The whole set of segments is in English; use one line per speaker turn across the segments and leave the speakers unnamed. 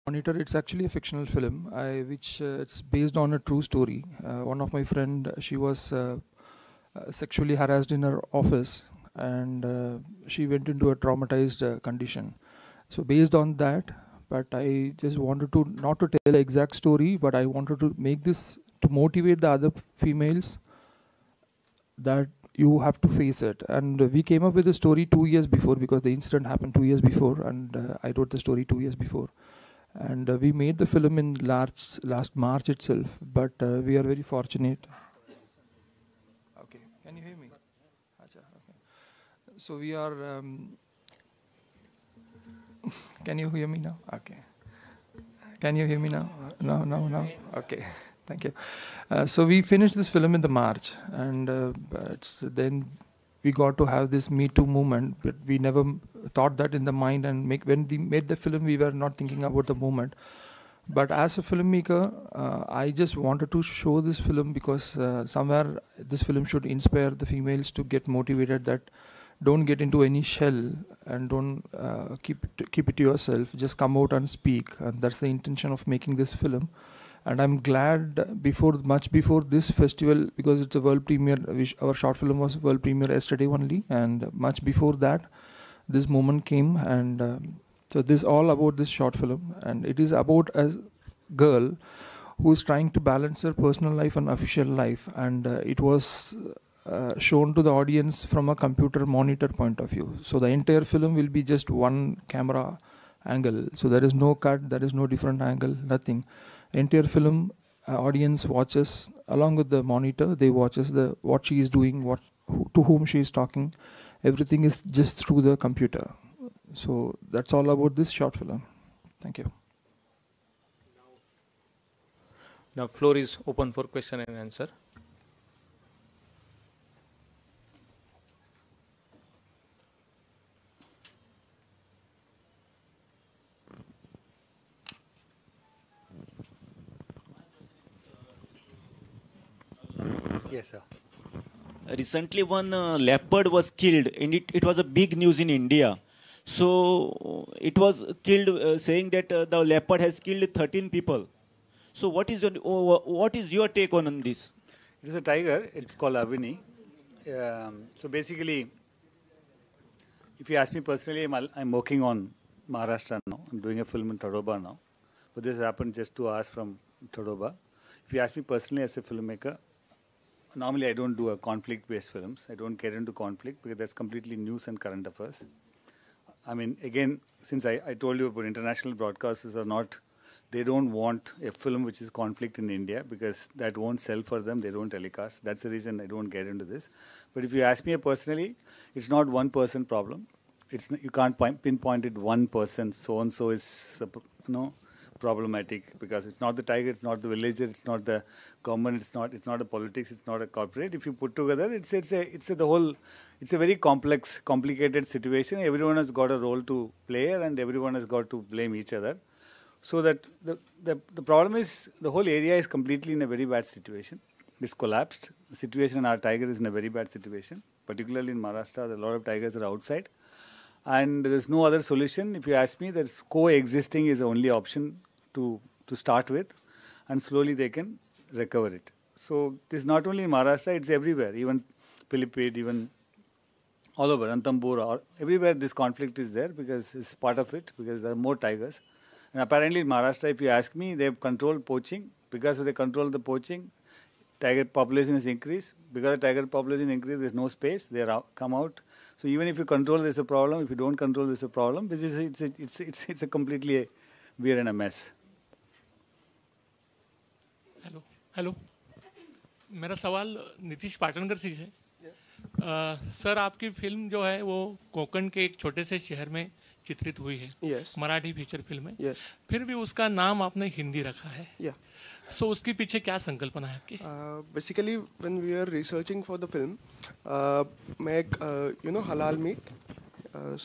Monitor, it's actually a fictional film, which it's based on a true story. One of my friend, she was sexually harassed in her office, and she went into a traumatized condition. So based on that, but I just wanted to not to tell the exact story, but I wanted to make this to motivate the other females that you have to face it. And we came up with the story 2 years before, because the incident happened 2 years before, and I wrote the story 2 years before. And we made the film in last March itself, but we are very fortunate. Okay, can you hear me? Acha, okay. So we are, can you hear me now? Okay. Can you hear me now? No. Okay, thank you. So we finished this film in the March, and then we got to have this Me Too movement, but we never thought that in the mind, and when we made the film, we were not thinking about the movement. But as a filmmaker, I just wanted to show this film because somewhere this film should inspire the females to get motivated, that don't get into any shell and don't keep it to yourself. Just come out and speak, and that's the intention of making this film. And I'm glad much before this festival, because it's a world premiere. Our short film was world premiere yesterday only, and much before that, this moment came. And so this is all about this short film, and it is about a girl who is trying to balance her personal life and official life, and it was shown to the audience from a computer monitor point of view. So the entire film will be just one camera angle. So there is no cut, there is no different angle, nothing. Entire film audience watches along with the monitor. They watches what she is doing, to whom she is talking. Everything is just through the computer. So that's all about this short film. Thank you.
Now floor is open for question and answer.
Yes, sir.
Recently, one leopard was killed, and it was a big news in India. So it was killed, saying that the leopard has killed 13 people. So what is your take on this?
It is a tiger. It's called Avini. So basically, if you ask me personally, I'm working on Maharashtra now. I'm doing a film in Tadoba now. But this happened just 2 hours from Tadoba. If you ask me personally as a filmmaker, normally I don't do a conflict-based films. I don't get into conflict because that's completely news and current affairs. I mean, again, since I told you about international broadcasters are not, they don't want a film which is conflict in India because that won't sell for them. They don't telecast. That's the reason I don't get into this. But if you ask me personally, it's not one person problem. You can't pinpoint it one person. So and so is problematic because it's not the tiger, it's not the villager, it's not the government, it's not the politics, it's not a corporate. If you put together, it's a very complex, complicated situation. Everyone has got a role to play and everyone has got to blame each other. So that the problem is the whole area is completely in a very bad situation. It's collapsed. The situation in our tiger is in a very bad situation. Particularly in Maharashtra, a lot of tigers are outside. And there's no other solution. If you ask me, there's coexisting is the only option to start with, and slowly they can recover it. So this is not only in Maharashtra, it's everywhere, even Pilipit, even all over, Ranthambore, everywhere this conflict is there because it's part of it, because there are more tigers. And apparently in Maharashtra, if you ask me, they've controlled poaching. Because they control the poaching, tiger population is increased. Because the tiger population increased, there's no space, they come out. So even if you control, there's a problem. If you don't control, there's a problem. It's a completely, we are in a mess.
Hello मेरा सवाल नीतीश पाटनकर से है। Sir आपकी film जो है वो कोंकण के एक छोटे से शहर में चित्रित हुई है। मराठी फीचर फिल्म है। फिर भी उसका नाम आपने हिंदी रखा है। सो उसके पीछे क्या संकल्पना है आपकी?
Basically when we are researching for the film, मैं एक हलाल मीट,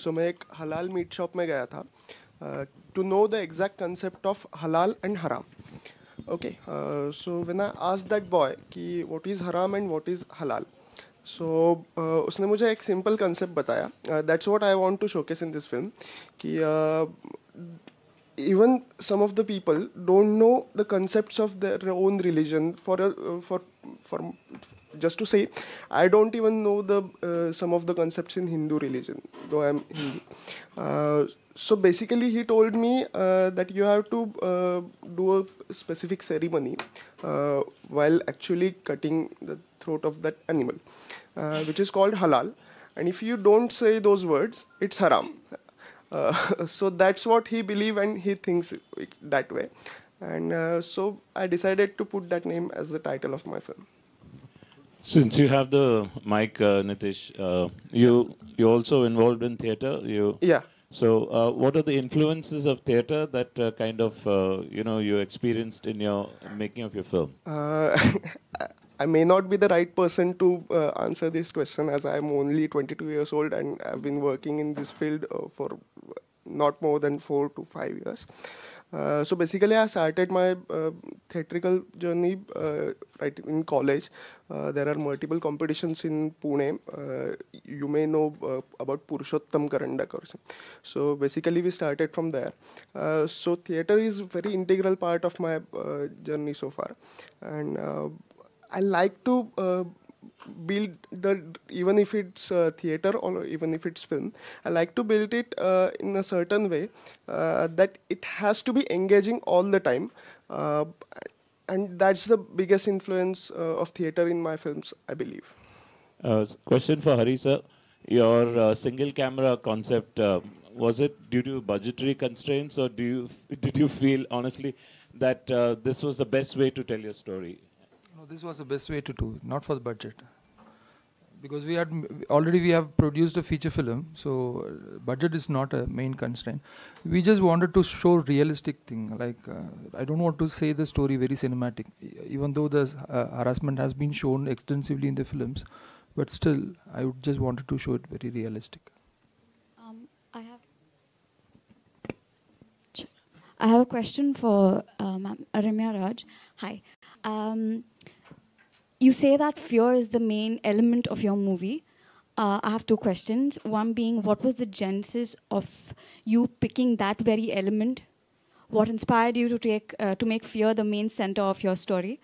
सो मैं एक हलाल मीट शॉप में गया था to know the exact concept of हलाल एंड हराम. Okay, so when I asked that boy कि what is haram and what is halal, so उसने मुझे एक simple concept बताया. That's what I want to showcase in this film कि even some of the people don't know the concepts of their own religion. For just to say, I don't even know the some of the concepts in Hindu religion, though I'm Hindu. So basically, he told me that you have to do a specific ceremony while actually cutting the throat of that animal, which is called halal. And if you don't say those words, it's haram. So that's what he believes and he thinks that way. And so I decided to put that name as the title of my film.
Since you have the mic, Nitish, you also involved in theatre.
Yeah.
So what are the influences of theatre that kind of you experienced in your making of your film?
I may not be the right person to answer this question, as I am only 22 years old and I've been working in this field for not more than 4 to 5 years. So basically, I started my theatrical journey right in college. There are multiple competitions in Pune. You may know about Purushottam Karandakar. So basically, we started from there. So theatre is a very integral part of my journey so far, and I like to build even if it's theater or even if it's film, I like to build it in a certain way that it has to be engaging all the time, and that's the biggest influence of theater in my films, I believe.
Question for Hari sir. Your single camera concept, was it due to budgetary constraints, or did you feel honestly that this was the best way to tell your story?
No, this was the best way to do it, not for the budget. Because we have produced a feature film, so budget is not a main constraint. We just wanted to show realistic thing. Like I don't want to say the story very cinematic, even though the harassment has been shown extensively in the films, but still I would just wanted to show it very realistic.
I have a question for Arimya Raj. Hi. You say that fear is the main element of your movie. I have two questions. One being, what was the genesis of you picking that very element? What inspired you to make fear the main center of your story?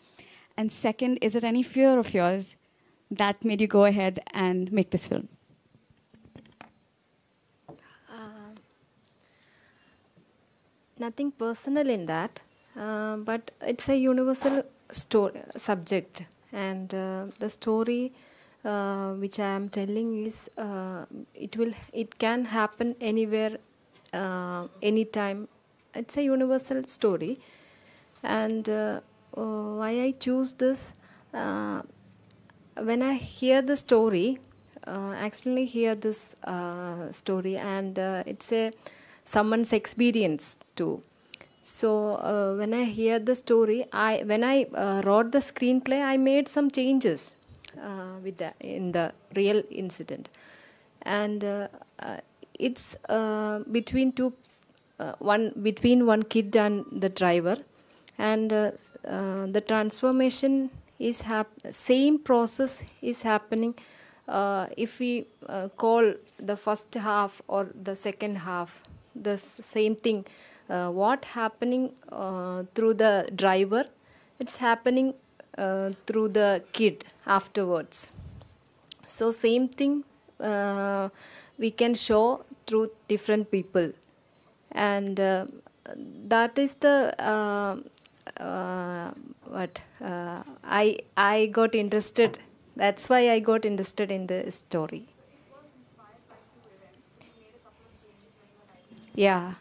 And second, is it any fear of yours that made you go ahead and make this film?
Nothing personal in that, but it's a universal subject. And the story which I am telling is it can happen anywhere, anytime. It's a universal story. And why I choose this, when I hear the story, accidentally hear this story, and it's someone's experience too. So when I hear the story, when I wrote the screenplay, I made some changes in the real incident, and it's between one kid and the driver, and the transformation is same process is happening. If we call the first half or the second half, the same thing. What happening through the driver, it's happening through the kid afterwards. So same thing we can show through different people, and that is the I got interested. That's why I got interested in the story. Yeah.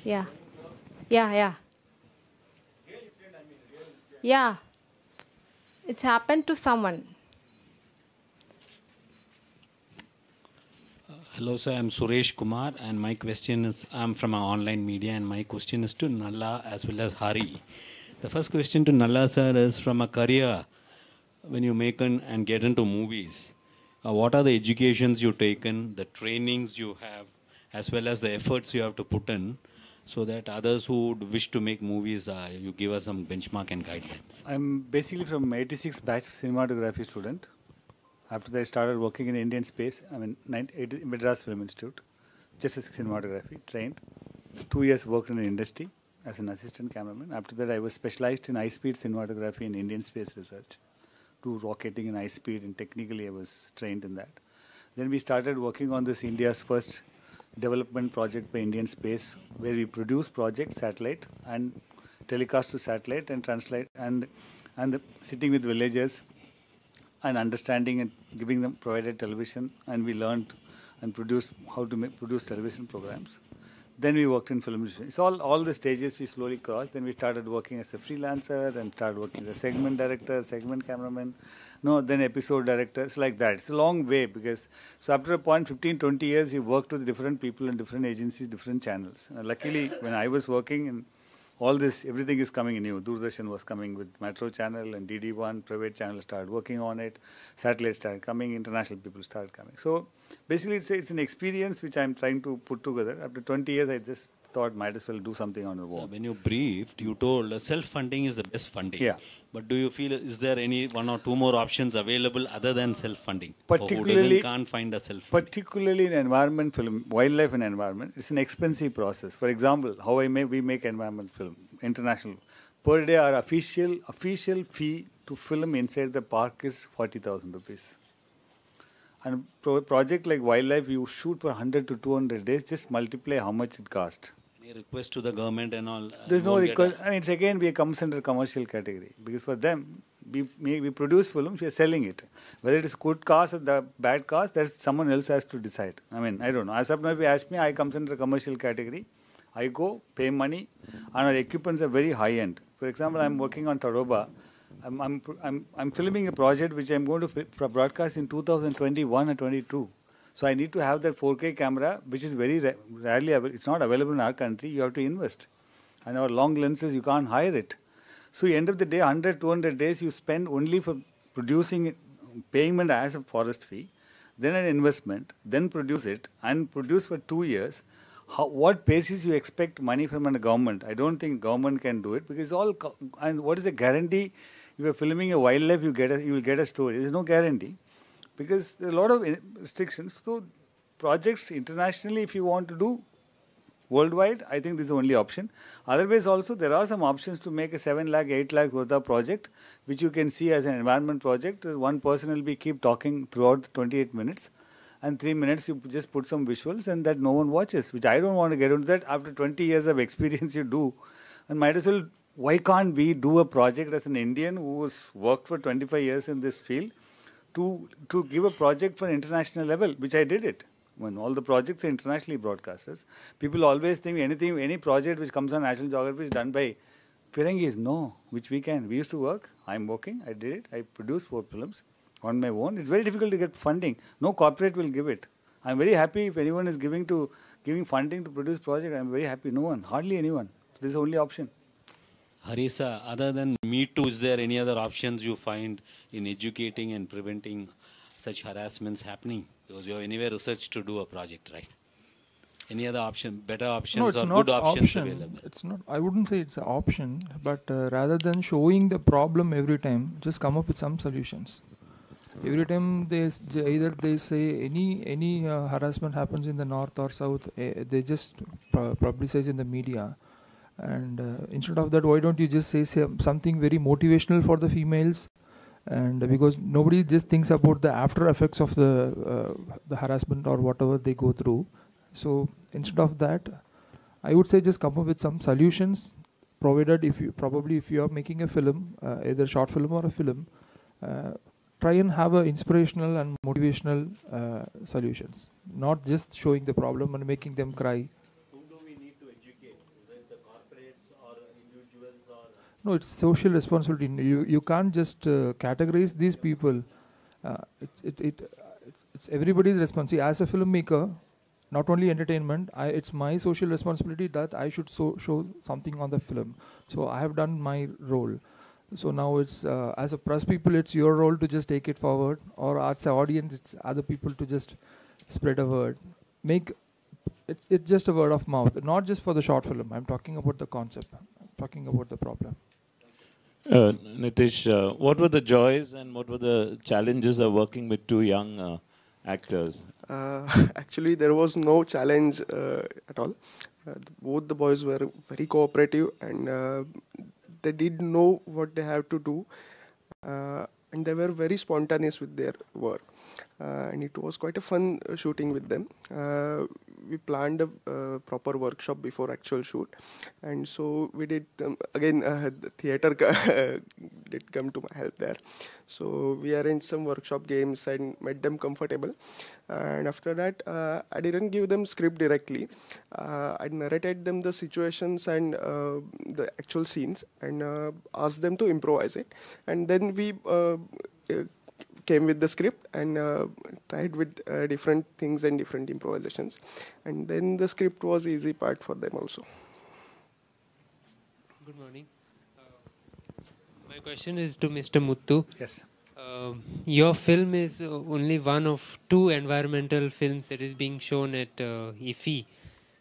Yeah. Yeah. It's happened to someone.
Hello, sir. I'm Suresh Kumar, and my question is, I'm from an online media, and my question is to Nalla as well as Hari. The first question to Nalla, sir, is from a career, when you make and get into movies, what are the educations you've taken, the trainings you have, as well as the efforts you have to put in, so that others who would wish to make movies, you give us some benchmark and guidelines?
I'm basically from 86 batch cinematography student. After that, I started working in Indian space. I mean, Madras Film Institute, just as cinematography, trained. 2 years worked in the industry as an assistant cameraman. After that, I was specialized in high-speed cinematography in Indian space research, to rocketing in high speed, and technically I was trained in that. Then we started working on this India's first development project by Indian Space, where we produce project satellite and telecast to satellite and translate and sitting with villagers and understanding and giving them provided television, and we learned and produced how to produce television programs. Then we worked in film industry. So all the stages we slowly crossed. Then we started working as a freelancer and started working as a segment director, segment cameraman, then episode director. It's like that. It's a long way because, so after a point, 15, 20 years, you worked with different people in different agencies, different channels. Luckily, when I was working in all this, everything is coming new. Doordarshan was coming with Metro channel and DD1, private channel started working on it. Satellite started coming, international people started coming. So basically it's an experience which I'm trying to put together. After 20 years, I just thought might as well do something on the wall.
So when you briefed, you told self-funding is the best funding.
Yeah.
But do you feel, is there any one or two more options available other than self-funding?
Particularly,
who can't find a self-funding?
Particularly in environment film, wildlife and environment, it's an expensive process. For example, how we make environment film, international. Per day, our official fee to film inside the park is 40,000 rupees. And project like wildlife, you shoot for 100 to 200 days, just multiply how much it costs.
A request to the government and all.
There's no request. I mean, it's again, we comes under commercial category. Because for them, we produce films, we are selling it. Whether it is good cost or the bad cost, that's someone else has to decide. I mean, I don't know. As of now, if you ask me, I comes under commercial category. I go, pay money, and our equipments are very high end. For example, I'm working on Tadoba. I'm filming a project which I'm going to broadcast in 2021 and 22. So I need to have that 4K camera, which is very rarely available. It's not available in our country. You have to invest. And our long lenses, you can't hire it. So end of the day, 100, 200 days, you spend only for producing, payment as a forest fee, then an investment, then produce it, and produce for 2 years. What basis you expect money from the government? I don't think government can do it because and what is the guarantee? If you're filming a wildlife, you will get a story. There's no guarantee because there are a lot of restrictions. So projects internationally, if you want to do worldwide, I think this is the only option. Otherwise also, there are some options to make a 7 lakh, 8 lakh worth of project, which you can see as an environment project. One person will keep talking throughout 28 minutes. And 3 minutes, you just put some visuals and that no one watches, which I don't want to get into that. After 20 years of experience, you do. And might as well, why can't we do a project as an Indian who has worked for 25 years in this field to give a project for international level, which I did it. When all the projects are internationally broadcasters, people always think any project which comes on National Geography is done by Pirangis. No, which we can. We used to work. I'm working. I did it. I produced 4 films on my own. It's very difficult to get funding. No corporate will give it. I'm very happy if anyone is giving funding to produce project. I'm very happy. No one, hardly anyone. This is the only option.
Harisa, other than Me Too, is there any other options you find in educating and preventing such harassments happening? Because you have anyway research to do a project, right? Any other option, better options or good options available?
It's not. I wouldn't say it's an option, but rather than showing the problem every time, just come up with some solutions. Every time they say any harassment happens in the north or south, they just publicize in the media. And instead of that, why don't you just say something very motivational for the females? And because nobody just thinks about the after effects of the harassment or whatever they go through. So instead of that, I would say just come up with some solutions. Provided if you are making a film, either short film or a film, try and have a inspirational and motivational solutions, not just showing the problem and making them cry.
Who do we need to educate? Is it the corporates or individuals or?
No, it's social responsibility. You can't just categorize these people. It's everybody's responsibility. As a filmmaker, not only entertainment, it's my social responsibility that I should show something on the film. So I have done my role. So now it's, as a press people, it's your role to just take it forward, or as an audience, it's other people to just spread a word. It's just a word of mouth, not just for the short film. I'm talking about the concept. I'm talking about the problem.
Nitish, what were the joys and what were the challenges of working with two young actors?
Actually, there was no challenge at all. Both the boys were very cooperative and they did know what they have to do. And they were very spontaneous with their work. And it was quite a fun shooting with them. We planned a proper workshop before actual shoot, and so we did again. The theater did come to my help there. So we arranged some workshop games and made them comfortable. And after that, I didn't give them script directly. I narrated them the situations and the actual scenes, and asked them to improvise it. And then we came with the script and tried with different things and different improvisations, and then the script was easy part for them also.
Good morning. My question is to Mr. Muthu.
Yes.
Your film is only one of two environmental films that is being shown at IFFI.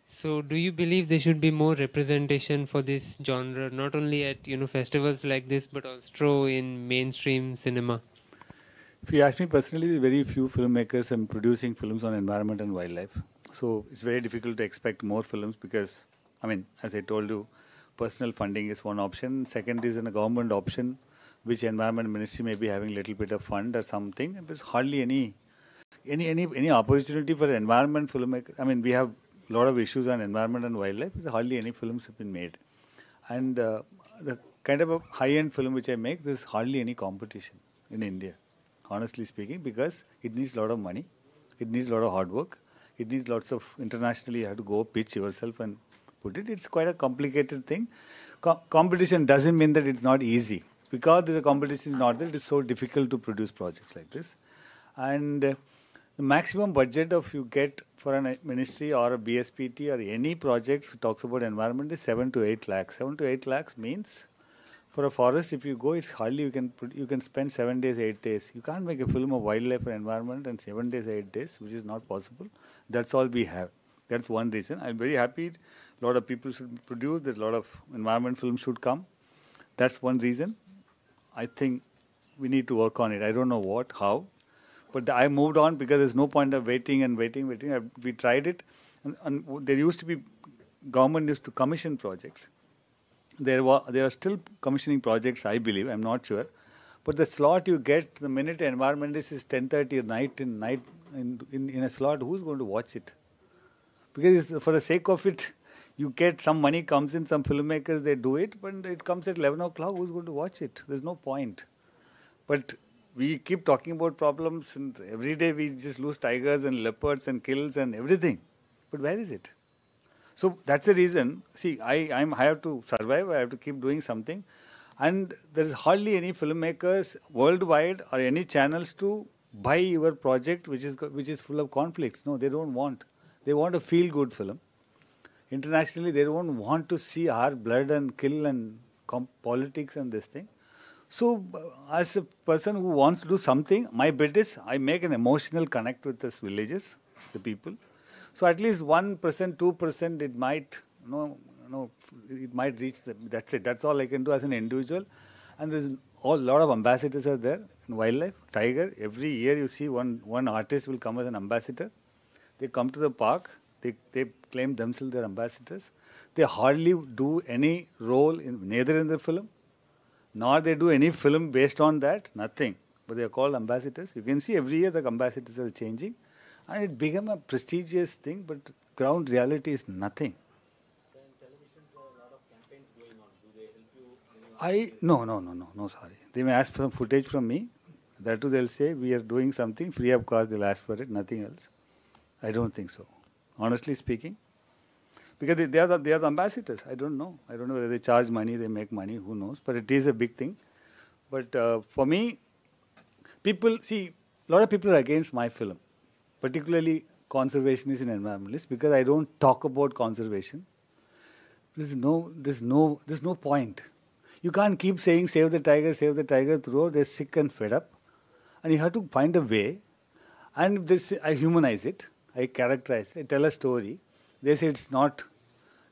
So do you believe there should be more representation for this genre, not only at festivals like this, but also in mainstream cinema?
If you ask me personally, very few filmmakers are producing films on environment and wildlife. So it's very difficult to expect more films because, I mean, as I told you, personal funding is one option. Second is a government option, which environment ministry may be having a little bit of fund or something. There's hardly any opportunity for environment filmmakers. I mean, we have a lot of issues on environment and wildlife. Hardly any films have been made. And the kind of a high-end film which I make, there's hardly any competition in India, honestly speaking, because it needs a lot of money, it needs a lot of hard work, it needs lots of, internationally you have to go pitch yourself and put it. It's quite a complicated thing. Competition doesn't mean that it's not easy. Because the competition is not there, it is so difficult to produce projects like this. And the maximum budget of you get for a ministry or a BSPT or any project that talks about environment is 7 to 8 lakhs. 7 to 8 lakhs means for a forest, if you go, it's hardly you can spend 7 days, 8 days. You can't make a film of wildlife and environment in 7 days, 8 days, which is not possible. That's all we have. That's one reason. I'm very happy. A lot of people should produce. There's a lot of environment films should come. That's one reason. I think we need to work on it. I don't know what, how, but I moved on because there's no point of waiting and waiting. We tried it, and there used to be, government used to commission projects. There are still commissioning projects, I believe. I'm not sure, but the slot you get the minute environmentalist is 10:30 at night in a slot. Who's going to watch it? Because for the sake of it, you get some money comes in, some filmmakers, they do it, but it comes at 11 o'clock, who's going to watch it? There's no point. But we keep talking about problems, and every day we just lose tigers and leopards and kills and everything. But where is it? So that's the reason. See, I have to survive, I have to keep doing something. And there is hardly any filmmakers worldwide or any channels to buy your project which is full of conflicts. No, they don't want. They want a feel-good film. Internationally, they don't want to see our blood and kill and politics and this thing. So, as a person who wants to do something, my bet is I make an emotional connect with these villages, the people. So, at least 1%, 2%, it might, it might reach. That's it. That's all I can do as an individual. And there's a lot of ambassadors are there in wildlife. Tiger, every year you see one artist will come as an ambassador. They come to the park. They claim themselves their ambassadors. They hardly do any role neither in the film, nor they do any film based on that, nothing. But they are called ambassadors. You can see every year the ambassadors are changing. And it became a prestigious thing, but ground reality is nothing.
So in television, there are a lot of campaigns going on. Do they help you?
No, sorry. They may ask for some footage from me. That too they'll say, we are doing something, free of cost, they'll ask for it, nothing else. I don't think so. Honestly speaking, because they are the ambassadors. I don't know whether they charge money, they make money, who knows. But it is a big thing. But for me, a lot of people are against my film, particularly conservationists and environmentalists, because I don't talk about conservation. There's no point. You can't keep saying save the tiger throughout. They're sick and fed up, and you have to find a way. And I humanize it. I characterize it, I tell a story. They say it's not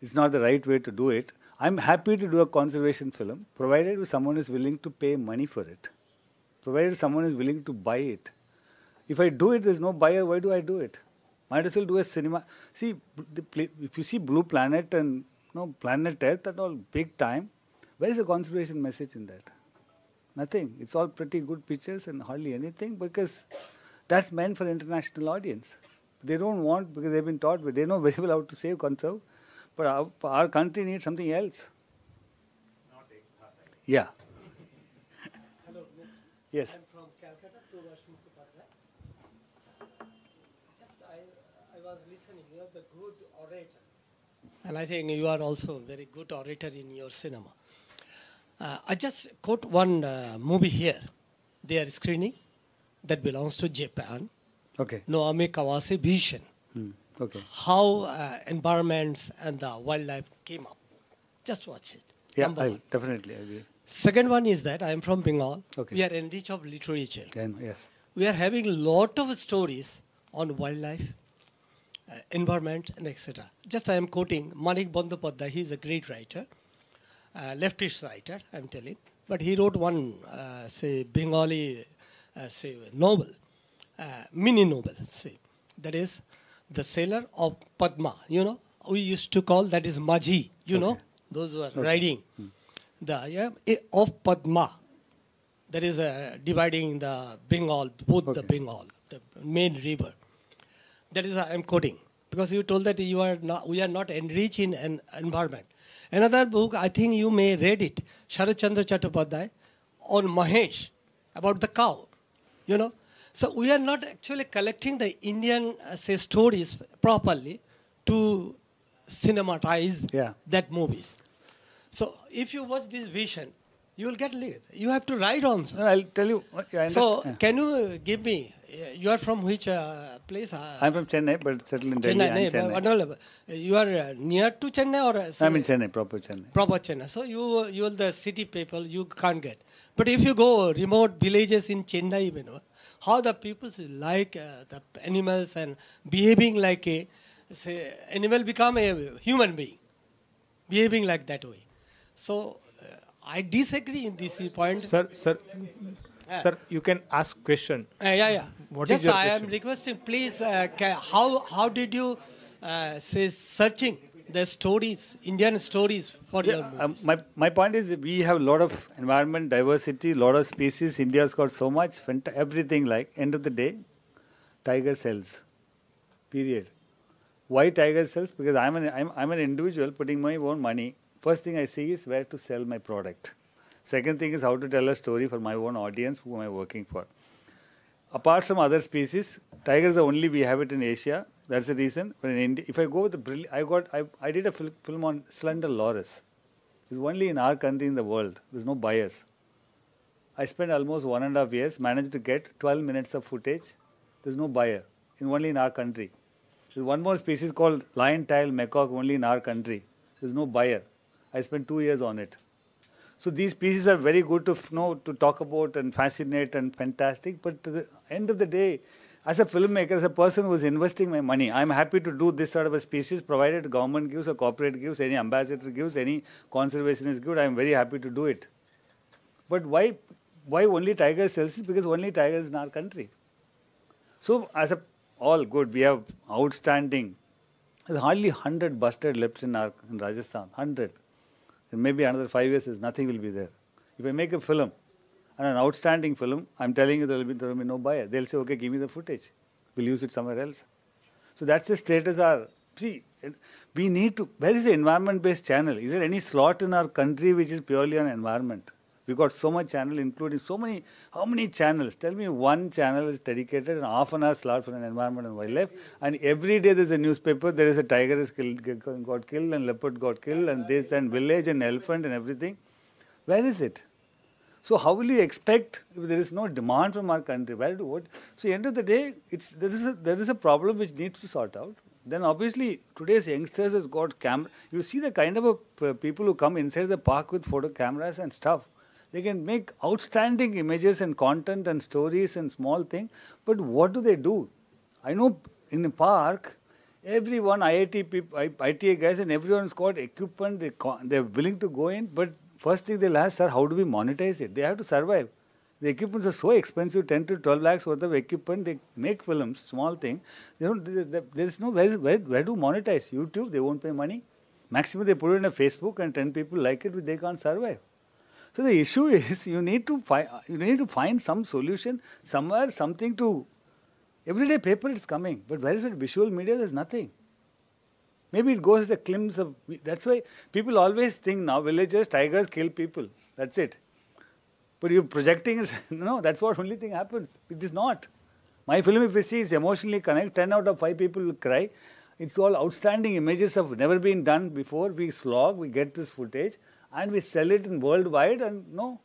the right way to do it. I'm happy to do a conservation film, provided someone is willing to pay money for it, provided someone is willing to buy it. If I do it, there's no buyer, why do I do it? Might as well do a cinema. See, if you see Blue Planet and Planet Earth and all big time, where is the conservation message in that? Nothing. It's all pretty good pictures and hardly anything because that's meant for international audience. They don't want, because they've been taught, but they know very well how to save, conserve. But our country needs something else. Yeah.
Hello.
Yes.
I'm from Calcutta, I was listening. You are the good orator. And I think you are also a very good orator in your cinema. I just quote one movie here. They are screening that belongs to Japan.
Okay.
Noame Kawase Vision.
Okay.
How environments and the wildlife came up. Just watch it.
Yeah, I definitely agree.
Second one is that I am from Bengal.
Okay.
We are enriched of literature.
Yes.
We are having a lot of stories on wildlife, environment, and etc. Just I am quoting Manik Bandyopadhyay. He is a great writer, leftist writer, I am telling. But he wrote one, say, Bengali, say, novel, mini novel, say, that is The Sailor of Padma. You know, we used to call that is Majhi. You know, those who are riding. The of Padma. That is dividing the Bengal, both the Bengal, the main river. That is I am quoting. Because you told that we are not enriched in an environment. Another book, I think you may read it, Sharat Chandra Chattopadhyay, on Mahesh, about the cow. You know? So we are not actually collecting the Indian say stories properly to cinematize that movies. So if you watch this vision, you will get lit. You have to write on.
No, I'll tell you.
So can you give me, you are from which place?
I'm from Chennai, but settled in Delhi.
Chennai. You are near to Chennai or?
I'm in Chennai, proper Chennai.
Proper Chennai. So you are the city people, you can't get. But if you go remote villages in Chennai, you know, how the people like the animals and behaving like a, say, animal become a human being, behaving like that way. So I disagree in this point.
Sir, you can ask question.
What is your question? I am requesting, please, how did you say searching the stories, Indian stories for your movies?
My point is we have a lot of environment, diversity, a lot of species. India's got so much, everything like, end of the day, tiger sells, period. Why tiger sells? Because I'm an individual putting my own money. First thing I see is where to sell my product. Second thing is how to tell a story for my own audience, who am I working for. Apart from other species, tigers are only, we have it in Asia. That's the reason. But in India, if I go with the I did a film on slender loris. It's only in our country in the world. There's no buyers. I spent almost 1.5 years, managed to get 12 minutes of footage. There's no buyer, only in our country. There's one more species called lion-tailed macaque, only in our country. There's no buyer. I spent 2 years on it. So these pieces are very good to to talk about and fascinate and fantastic. But at the end of the day, as a filmmaker, as a person who is investing my money, I'm happy to do this sort of a species, provided government gives, or corporate gives, any ambassador gives, any conservationist gives, I'm very happy to do it. But why only tiger sells? Because only tigers in our country. So as all good, we have outstanding. There's hardly 100 busted lips in Rajasthan, 100. And maybe another 5 years, nothing will be there. If I make a film, and an outstanding film, I'm telling you there will be no buyer. They'll say, okay, give me the footage. We'll use it somewhere else. So that's the status. See, we need to, where is the environment-based channel? Is there any slot in our country which is purely on environment? We got so much channel, including so many, how many channels? Tell me one channel is dedicated and half an hour slot for an environment and wildlife. And every day there's a newspaper, there is a tiger got killed and leopard got killed and this and village and elephant and everything. Where is it? So how will you expect if there is no demand from our country? Where do what? So at the end of the day, there is a problem which needs to sort out. Then obviously today's youngsters has got camera. You see the kind of people who come inside the park with photo cameras and stuff. They can make outstanding images and content and stories and small things. But what do they do? I know in the park, Everyone, IIT people, ITA guys, and everyone's got equipment. They're willing to go in, but first thing they'll ask, sir, how do we monetize it? They have to survive. The equipments are so expensive, 10 to 12 lakhs worth of equipment. They make films, small thing. There is no, where do monetize? YouTube, they won't pay money. Maximum they put it in a Facebook and 10 people like it, but they can't survive. So the issue is you need to find some solution somewhere, something to. Everyday paper is coming, but where is it? Visual media, there's nothing. Maybe it goes as a glimpse of. That's why people always think now villagers, tigers kill people. That's it. But you're projecting is no. That's what only thing happens. It is not. My film, if you see, is emotionally connected. 10 out of 5 people will cry. It's all outstanding images of never been done before. We slog, we get this footage, and we sell it in worldwide. And no.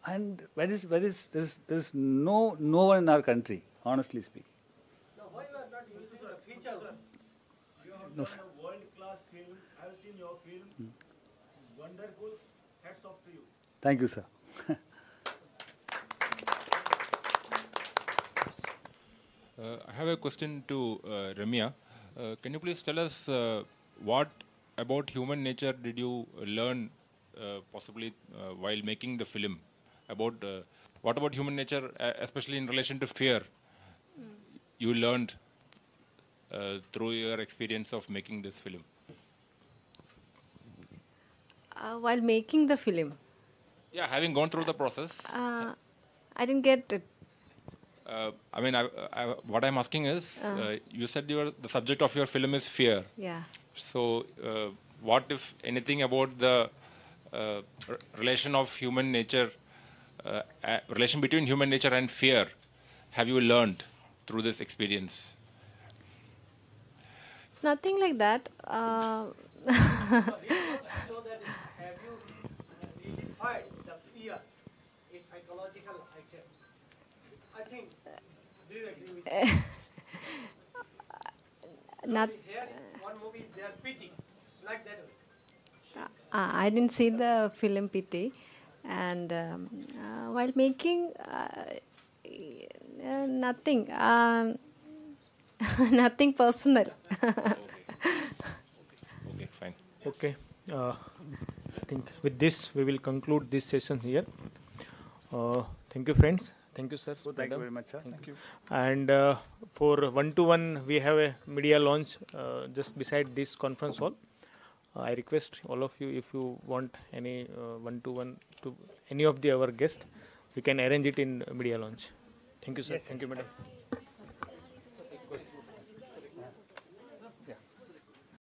And there's no one in our country, honestly speaking.
Now, why you are not using the feature? You have
No,
done a world-class film. I have seen your film. Wonderful. Hats off to you.
Thank you, sir.
I have a question to Ramya. Can you please tell us what about human nature did you learn possibly while making the film? What about human nature, especially in relation to fear, you learned through your experience of making this film?
While making the film?
Yeah, having gone through the process.
I didn't get it.
I mean, what I'm asking is, you said the subject of your film is fear.
Yeah.
So, what if anything about the relation of human nature, relation between human nature and fear, have you learned through this experience?
Nothing like that.
So that have you identified the fear is psychological items? I think. Do you agree with that? Here, one movie is there, pity, like that way.
I didn't see the film Pity, and while making nothing, nothing personal.
Okay, fine.
Okay. I think with this we will conclude this session here. Thank you, friends. Thank you, sir.
Oh, thank you very much, sir. Thank you.
And for one-to-one, we have a media launch just beside this conference hall. I request all of you, if you want any one-to-one to any of our guests, we can arrange it in media launch. Thank you, sir.
Yes,
Thank
yes.
you, madam.